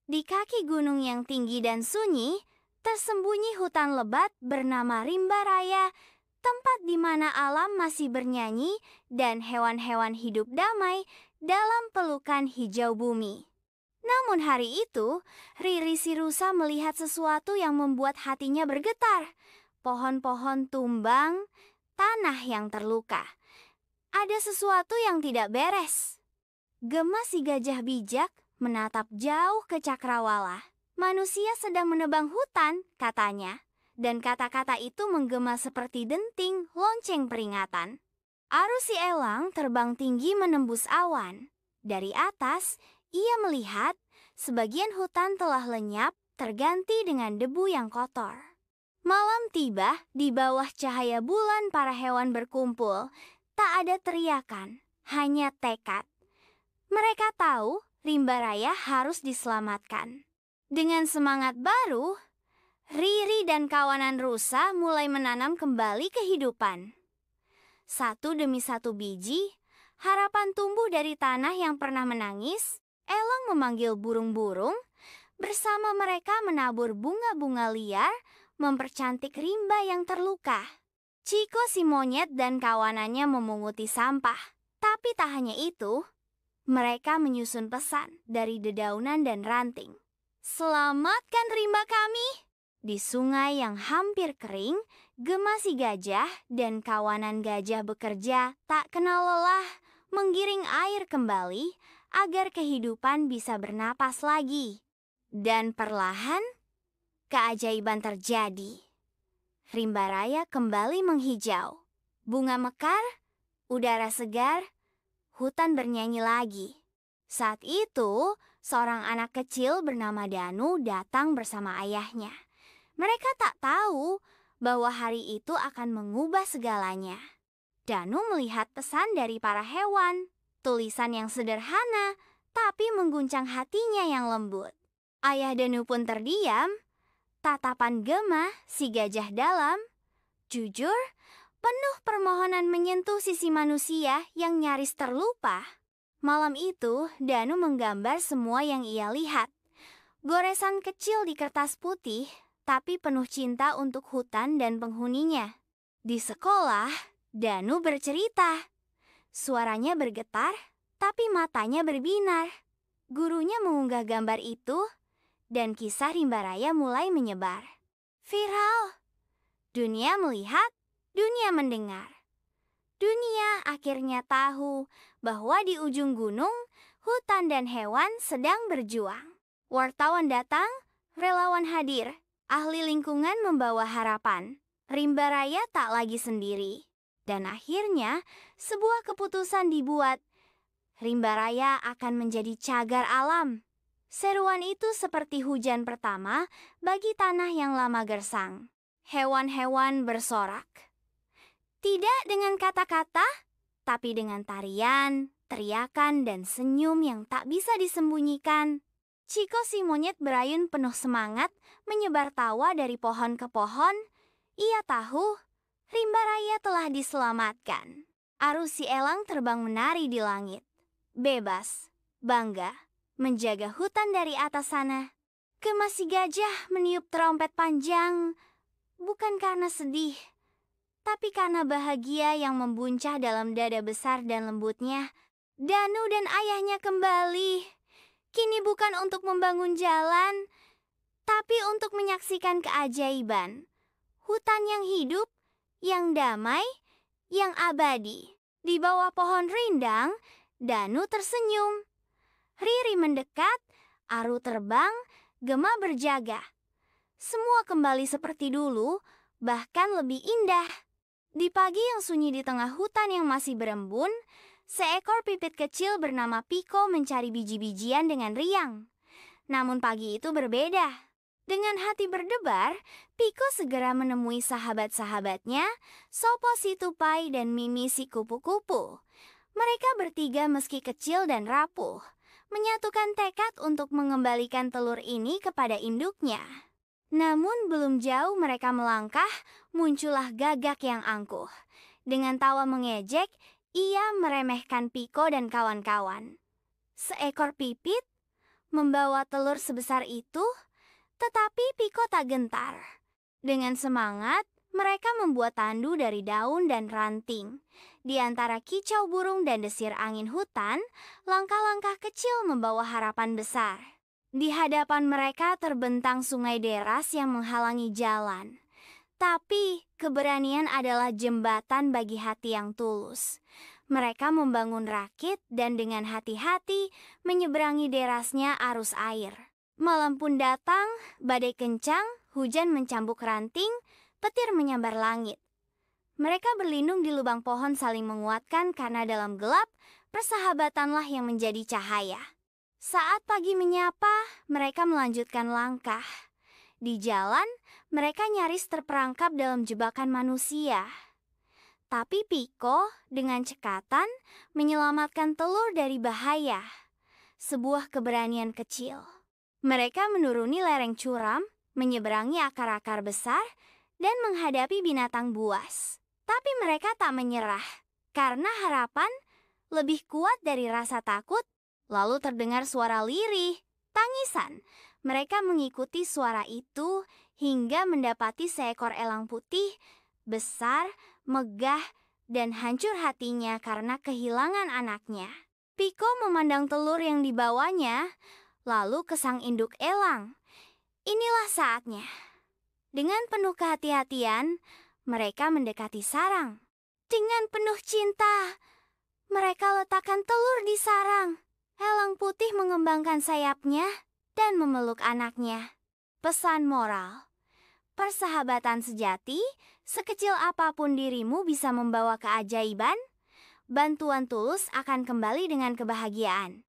Di kaki gunung yang tinggi dan sunyi, tersembunyi hutan lebat bernama Rimba Raya, tempat di mana alam masih bernyanyi dan hewan-hewan hidup damai dalam pelukan hijau bumi. Namun hari itu, Riri si rusa melihat sesuatu yang membuat hatinya bergetar. Pohon-pohon tumbang, tanah yang terluka. Ada sesuatu yang tidak beres. Gema si gajah bijak menatap jauh ke cakrawala. Manusia sedang menebang hutan, katanya. Dan kata-kata itu menggema seperti denting lonceng peringatan. Arus si elang terbang tinggi menembus awan. Dari atas, ia melihat sebagian hutan telah lenyap terganti dengan debu yang kotor. Malam tiba, di bawah cahaya bulan para hewan berkumpul. Tak ada teriakan, hanya tekad. Mereka tahu Rimba Raya harus diselamatkan. Dengan semangat baru, Riri dan kawanan rusa mulai menanam kembali kehidupan. Satu demi satu biji, harapan tumbuh dari tanah yang pernah menangis. Elang memanggil burung-burung, bersama mereka menabur bunga-bunga liar, mempercantik rimba yang terluka. Ciko si monyet dan kawanannya memunguti sampah. Tapi tak hanya itu, mereka menyusun pesan dari dedaunan dan ranting. Selamatkan rimba kami! Di sungai yang hampir kering, Gema si gajah dan kawanan gajah bekerja tak kenal lelah, menggiring air kembali agar kehidupan bisa bernapas lagi. Dan perlahan, keajaiban terjadi. Rimba Raya kembali menghijau. Bunga mekar, udara segar, hutan bernyanyi lagi. Saat itu, seorang anak kecil bernama Danu datang bersama ayahnya. Mereka tak tahu bahwa hari itu akan mengubah segalanya. Danu melihat pesan dari para hewan, tulisan yang sederhana, tapi mengguncang hatinya yang lembut. Ayah Danu pun terdiam. Tatapan Gema, si gajah dalam, jujur, penuh permohonan menyentuh sisi manusia yang nyaris terlupa. Malam itu, Danu menggambar semua yang ia lihat. Goresan kecil di kertas putih, tapi penuh cinta untuk hutan dan penghuninya. Di sekolah, Danu bercerita. Suaranya bergetar, tapi matanya berbinar. Gurunya mengunggah gambar itu, dan kisah Rimba Raya mulai menyebar. Viral. Dunia melihat, dunia mendengar. Dunia akhirnya tahu bahwa di ujung gunung, hutan dan hewan sedang berjuang. Wartawan datang, relawan hadir, ahli lingkungan membawa harapan. Rimba Raya tak lagi sendiri. Dan akhirnya, sebuah keputusan dibuat. Rimba Raya akan menjadi cagar alam. Seruan itu seperti hujan pertama bagi tanah yang lama gersang. Hewan-hewan bersorak. Tidak dengan kata-kata, tapi dengan tarian, teriakan, dan senyum yang tak bisa disembunyikan. Ciko si monyet berayun penuh semangat menyebar tawa dari pohon ke pohon. Ia tahu Rimba Raya telah diselamatkan. Arus si elang terbang menari di langit. Bebas, bangga, menjaga hutan dari atas sana. Gema si gajah meniup trompet panjang, bukan karena sedih, tapi karena bahagia yang membuncah dalam dada besar dan lembutnya. Danu dan ayahnya kembali. Kini bukan untuk membangun jalan, tapi untuk menyaksikan keajaiban. Hutan yang hidup, yang damai, yang abadi. Di bawah pohon rindang, Danu tersenyum. Riri mendekat, Aru terbang, Gema berjaga. Semua kembali seperti dulu, bahkan lebih indah. Di pagi yang sunyi di tengah hutan yang masih berembun, seekor pipit kecil bernama Piko mencari biji-bijian dengan riang. Namun pagi itu berbeda. Dengan hati berdebar, Piko segera menemui sahabat-sahabatnya, Sopo si tupai dan Mimi si kupu-kupu. Mereka bertiga meski kecil dan rapuh, menyatukan tekad untuk mengembalikan telur ini kepada induknya. Namun belum jauh mereka melangkah, muncullah Gagak yang angkuh. Dengan tawa mengejek, ia meremehkan Piko dan kawan-kawan. Seekor pipit membawa telur sebesar itu, tetapi Piko tak gentar. Dengan semangat, mereka membuat tandu dari daun dan ranting. Di antara kicau burung dan desir angin hutan, langkah-langkah kecil membawa harapan besar. Di hadapan mereka terbentang sungai deras yang menghalangi jalan. Tapi, keberanian adalah jembatan bagi hati yang tulus. Mereka membangun rakit dan dengan hati-hati menyeberangi derasnya arus air. Malam pun datang, badai kencang, hujan mencambuk ranting, petir menyambar langit. Mereka berlindung di lubang pohon saling menguatkan karena dalam gelap, persahabatanlah yang menjadi cahaya. Saat pagi menyapa, mereka melanjutkan langkah. Di jalan, mereka nyaris terperangkap dalam jebakan manusia. Tapi Piko, dengan cekatan, menyelamatkan telur dari bahaya. Sebuah keberanian kecil. Mereka menuruni lereng curam, menyeberangi akar-akar besar, dan menghadapi binatang buas. Tapi mereka tak menyerah, karena harapan lebih kuat dari rasa takut. Lalu terdengar suara lirih, tangisan. Mereka mengikuti suara itu hingga mendapati seekor elang putih, besar, megah, dan hancur hatinya karena kehilangan anaknya. Piko memandang telur yang dibawanya, lalu ke sang induk elang. Inilah saatnya. Dengan penuh kehati-hatian, mereka mendekati sarang. Dengan penuh cinta, mereka letakkan telur di sarang. Elang putih mengembangkan sayapnya dan memeluk anaknya. Pesan moral: persahabatan sejati, sekecil apapun dirimu bisa membawa keajaiban. Bantuan tulus akan kembali dengan kebahagiaan.